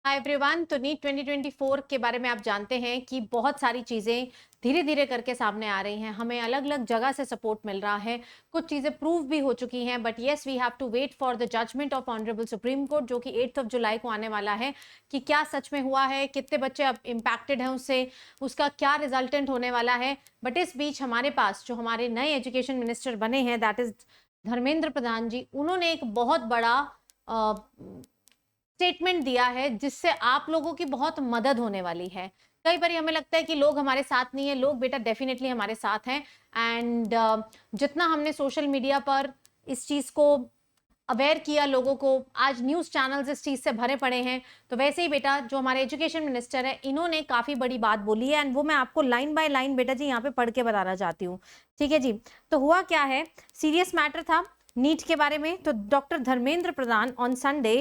Hi everyone. तो NEET 2024 के बारे में आप जानते हैं कि बहुत सारी चीज़ें धीरे धीरे करके सामने आ रही हैं। हमें अलग अलग जगह से सपोर्ट मिल रहा है। कुछ चीज़ें प्रूव भी हो चुकी हैं, but yes we have to wait for the judgement of honourable Supreme Court, जो कि 8 जुलाई को आने वाला है, कि क्या सच में हुआ है, कितने बच्चे अब इम्पैक्टेड हैं उससे, उसका क्या रिजल्टेंट होने वाला है। बट इस बीच हमारे पास जो हमारे नए एजुकेशन मिनिस्टर बने हैं, दैट इज धर्मेंद्र प्रधान जी, उन्होंने एक बहुत बड़ा स्टेटमेंट दिया है जिससे आप लोगों की बहुत मदद होने वाली है। कई बार हमें लगता है कि लोग हमारे साथ नहीं है, लोग बेटा डेफिनेटली हमारे साथ हैं। एंड जितना हमने सोशल मीडिया पर इस चीज को अवेयर किया लोगों को, आज न्यूज चैनल्स इस चीज से भरे पड़े हैं, तो वैसे ही बेटा जो हमारे एजुकेशन मिनिस्टर है, इन्होंने काफी बड़ी बात बोली है, एंड वो मैं आपको लाइन बाय लाइन बेटा जी यहाँ पे पढ़ के बताना चाहती हूँ। ठीक है जी। तो हुआ क्या है, सीरियस मैटर था नीट के बारे में। तो doctor Dharmendra Pradhan on Sunday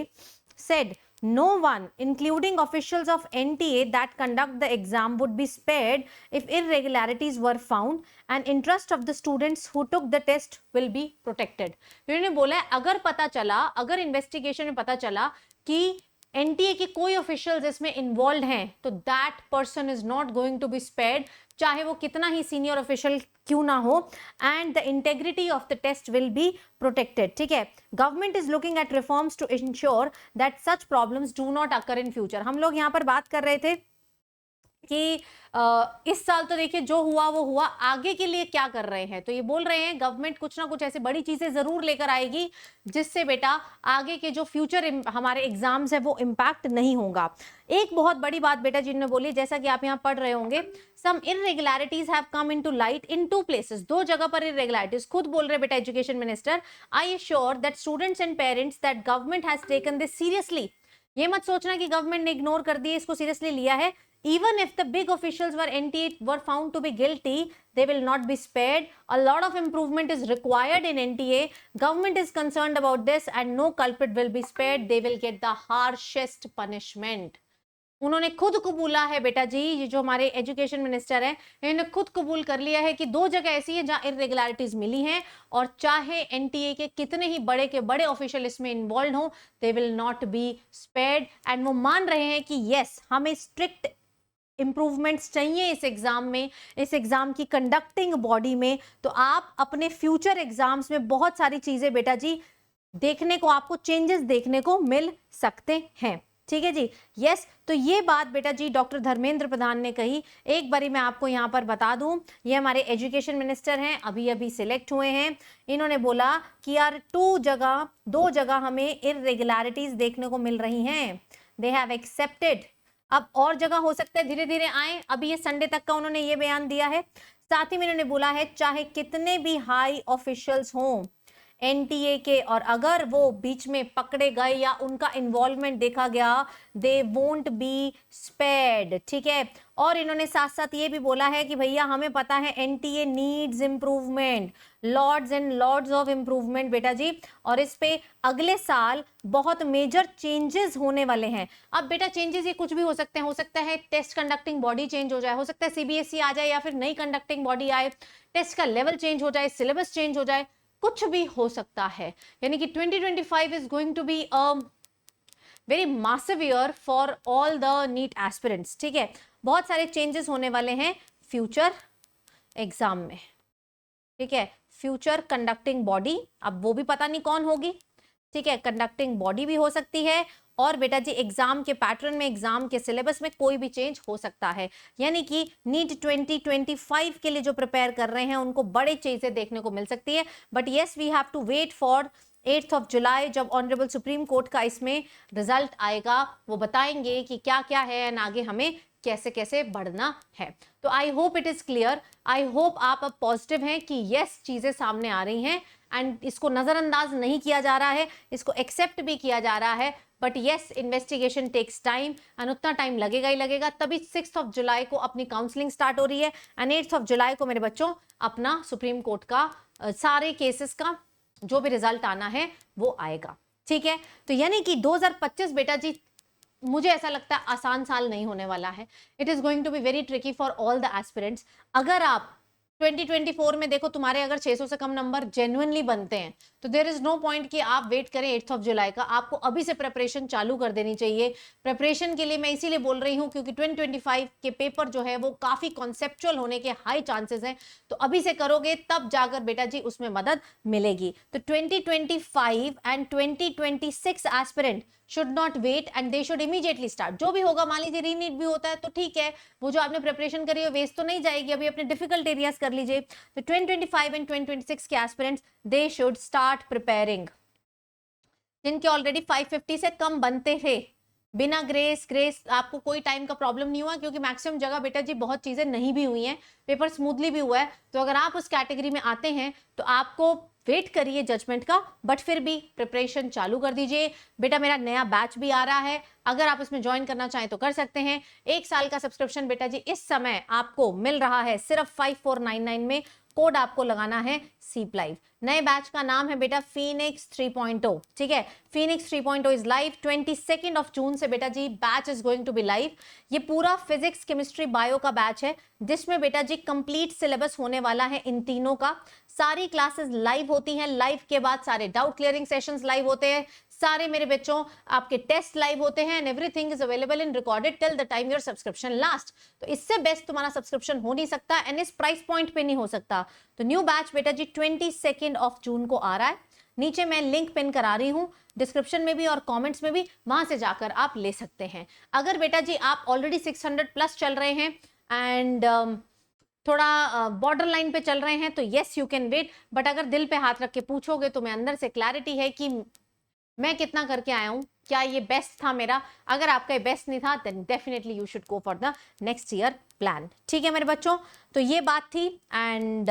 said no one, including officials of NTA that conduct the exam, would be spared if irregularities were found, and interest of the students who took the test will be protected. उन्होंने बोला है अगर पता चला, अगर investigation में पता चला कि एनटीए के कोई ऑफिशियल्स इसमें इन्वॉल्व हैं, तो that person is not going to be spared, चाहे वो कितना ही सीनियर ऑफिशियल क्यों ना हो, and the integrity of the test will be protected. ठीक है। Government is looking at reforms to ensure that such problems do not occur in future. हम लोग यहाँ पर बात कर रहे थे कि इस साल तो देखिए जो हुआ वो हुआ, आगे के लिए क्या कर रहे हैं। तो ये बोल रहे हैं गवर्नमेंट कुछ ना कुछ ऐसी बड़ी चीजें जरूर लेकर आएगी जिससे बेटा आगे के जो फ्यूचर हमारे एग्जाम्स है वो इम्पैक्ट नहीं होगा। एक बहुत बड़ी बात बेटा जिन्होंने बोली, जैसा कि आप यहाँ पढ़ रहे होंगे, some irregularities have come into light in two places. दो जगह पर इररेगुलरिटीज, खुद बोल रहे बेटा education minister, I assure that students and parents that government has taken this seriously. ये मत सोचना कि गवर्नमेंट ने इग्नोर कर दिया, इसको सीरियसली लिया है। Even if the big officials were NTA were found to be guilty, they will not be spared. A lot of improvement is required in NTA. Government is concerned about this, and no culprit will be spared. They will get the harshest punishment. उन्होंने खुद कबूला है बेटा जी, ये जो हमारे education minister हैं, इन्होंने खुद कबूल कर लिया है कि दो जगह ऐसी है जहां इररेगुलरिटीज मिली हैं, और चाहे एनटीए के कितने ही बड़े के बड़े ऑफिशियल इसमें इन्वॉल्व हो, they will not be spared. And वो मान रहे हैं कि यस, हमें स्ट्रिक्ट इंप्रूवमेंट्स चाहिए इस एग्जाम में, इस एग्जाम की कंडक्टिंग बॉडी में। तो आप अपने फ्यूचर एग्जाम्स में बहुत सारी चीजें बेटा जी देखने को, आपको चेंजेस देखने को मिल सकते हैं। ठीक है जी। यस, तो ये बात बेटा जी डॉक्टर धर्मेंद्र प्रधान ने कही। एक बारी मैं आपको यहाँ पर बता दूं, ये हमारे एजुकेशन मिनिस्टर हैं, अभी अभी सिलेक्ट हुए हैं। इन्होंने बोला कि यार दो जगह हमें इररेगुलरिटीज देखने को मिल रही हैं, दे हैव एक्सेप्टेड। अब और जगह हो सकता है धीरे धीरे आए, अभी ये संडे तक का उन्होंने ये बयान दिया है। साथ ही में इन्होंने बोला है चाहे कितने भी हाई ऑफिशियल्स हों एनटीए के, और अगर वो बीच में पकड़े गए या उनका इन्वॉल्वमेंट देखा गया, दे वोंट बी स्पेयर्ड। ठीक है। और इन्होंने साथ साथ ये भी बोला है कि भैया हमें पता है NTA needs improvement, lords and lords of improvement बेटा जी, और इस पे अगले साल बहुत मेजर चेंजेस होने वाले हैं। अब बेटा चेंजेस ये कुछ भी हो सकते हैं, हो सकता है टेस्ट कंडक्टिंग बॉडी चेंज हो जाए, हो सकता है सीबीएसई आ जाए या फिर नई कंडक्टिंग बॉडी आए, टेस्ट का लेवल चेंज हो जाए, सिलेबस चेंज हो जाए, कुछ भी हो सकता है। यानी कि 2025 is going to be a very massive year for all the NEET aspirants. ठीक है। बहुत सारे चेंजेस होने वाले हैं फ्यूचर एग्जाम में। ठीक है। फ्यूचर कंडक्टिंग बॉडी, अब वो भी पता नहीं कौन होगी। ठीक है। कंडक्टिंग बॉडी भी हो सकती है, और बेटा जी एग्जाम के पैटर्न में, एग्जाम के सिलेबस में कोई भी चेंज हो सकता है। यानी कि नीट 2025 के लिए जो प्रिपेयर कर रहे हैं उनको बड़े चीजें देखने को मिल सकती है। But yes we have to wait for 8 July, जब ऑनरेबल सुप्रीम कोर्ट का इसमें रिजल्ट आएगा, वो बताएंगे कि क्या क्या है एंड आगे हमें कैसे कैसे बढ़ना है। तो I hope it is clear, I hope आप अब पॉजिटिव हैं कि यस चीजें सामने आ रही हैं, एंड इसको नजरअंदाज नहीं किया जा रहा है, इसको एक्सेप्ट भी किया जा रहा है। But yes, investigation takes time, and उतना टाइम लगेगा ही लगेगा। तभी 6 जुलाई को अपनी काउंसलिंग स्टार्ट हो रही है, एंड 8 जुलाई को मेरे बच्चों अपना सुप्रीम कोर्ट का सारे केसेस का जो भी रिजल्ट आना है वो आएगा। ठीक है। तो यानी कि 2025 बेटा जी मुझे ऐसा लगता है आसान साल नहीं होने वाला है। It is going to be very tricky for all the aspirants. अगर आप 2024 में देखो तुम्हारे अगर 600 से कम नंबर जेन्युइनली बनते हैं तो देयर इज नो पॉइंट कि आप वेट करें 8th ऑफ जुलाई का, आपको अभी से प्रिपरेशन चालू कर देनी चाहिए। प्रिपरेशन के लिए मैं इसीलिए बोल रही हूं क्योंकि 2025 के पेपर जो है वो काफी कॉन्सेप्चुअल होने के हाई चांसेस हैं, तो अभी से करोगे तब जाकर बेटा जी उसमें मदद मिलेगी। तो 2025 and 2026 aspirant should not wait and they should immediately start. जो भी होगा, मान लीजिए रीनीट भी होता है तो ठीक है, वो जो आपने प्रिपरेशन करी है वेस्ट तो नहीं जाएगी, अभी अपने डिफिकल्ट एरियाज कर लीजिए। तो 2025 एंड 2026 के aspirants they should start preparing. जिनके ऑलरेडी 550 से कम बनते थे, बिना ग्रेस आपको कोई टाइम का प्रॉब्लम नहीं हुआ क्योंकि मैक्सिमम जगह बेटा जी बहुत चीजें नहीं भी हुई हैं, पेपर स्मूथली भी हुआ है। तो अगर आप उस कैटेगरी में आते हैं तो आपको वेट करिए जजमेंट का, बट फिर भी प्रिपरेशन चालू कर दीजिए। बेटा मेरा नया बैच भी आ रहा है, अगर आप इसमें ज्वाइन करना चाहें तो कर सकते हैं। 1 साल का सब्सक्रिप्शन बेटा जी इस समय आपको मिल रहा है सिर्फ 5499 में। कोड आपको लगाना है सीप लाइव। नए बैच का नाम है बेटा फीनिक्स 3.0, ठीक है। Phoenix 3.0 is live 22 of June से बेटा JEE batch is going to be live. ये पूरा फिजिक्स, केमिस्ट्री, बायो का बैच है जिसमें बेटा जी कंप्लीट सिलेबस होने वाला है इन तीनों का। सारी क्लासेस लाइव होती हैं, लाइव के बाद सारे डाउट क्लियरिंग सेशंस लाइव होते हैं, सारे मेरे बच्चों आपके टेस्ट लाइव होते हैं and everything is available in recorded till the time your subscription last. तो इससे बेस्ट तुम्हारा सब्सक्रिप्शन हो नहीं सकता एंड इस प्राइस पॉइंट पे नहीं हो सकता। तो न्यू बैच बेटा जी 22 ऑफ जून को आ रहा है। नीचे मैं लिंक पिन करा रही हूं डिस्क्रिप्शन में भी और कमेंट्स में भी, वहां से जाकर आप ले सकते हैं। अगर बेटा जी आप ऑलरेडी 600 प्लस चल रहे हैं एंड थोड़ा बॉर्डर लाइन पे चल रहे हैं तो yes you can wait, but अगर दिल पे हाथ रख के पूछोगे तो मैं अंदर से क्लैरिटी है कि मैं कितना करके आया हूं, क्या ये बेस्ट था मेरा। अगर आपका ये बेस्ट नहीं था then definitely you should go for the next year plan, ठीक है मेरे बच्चों। तो ये बात थी एंड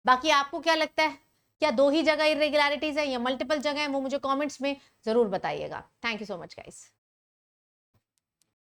बाकी आपको क्या लगता है, क्या 2 ही जगह इरेगुलरिटीज है या मल्टीपल जगह है, वो मुझे कमेंट्स में जरूर बताइएगा। Thank you so much guys.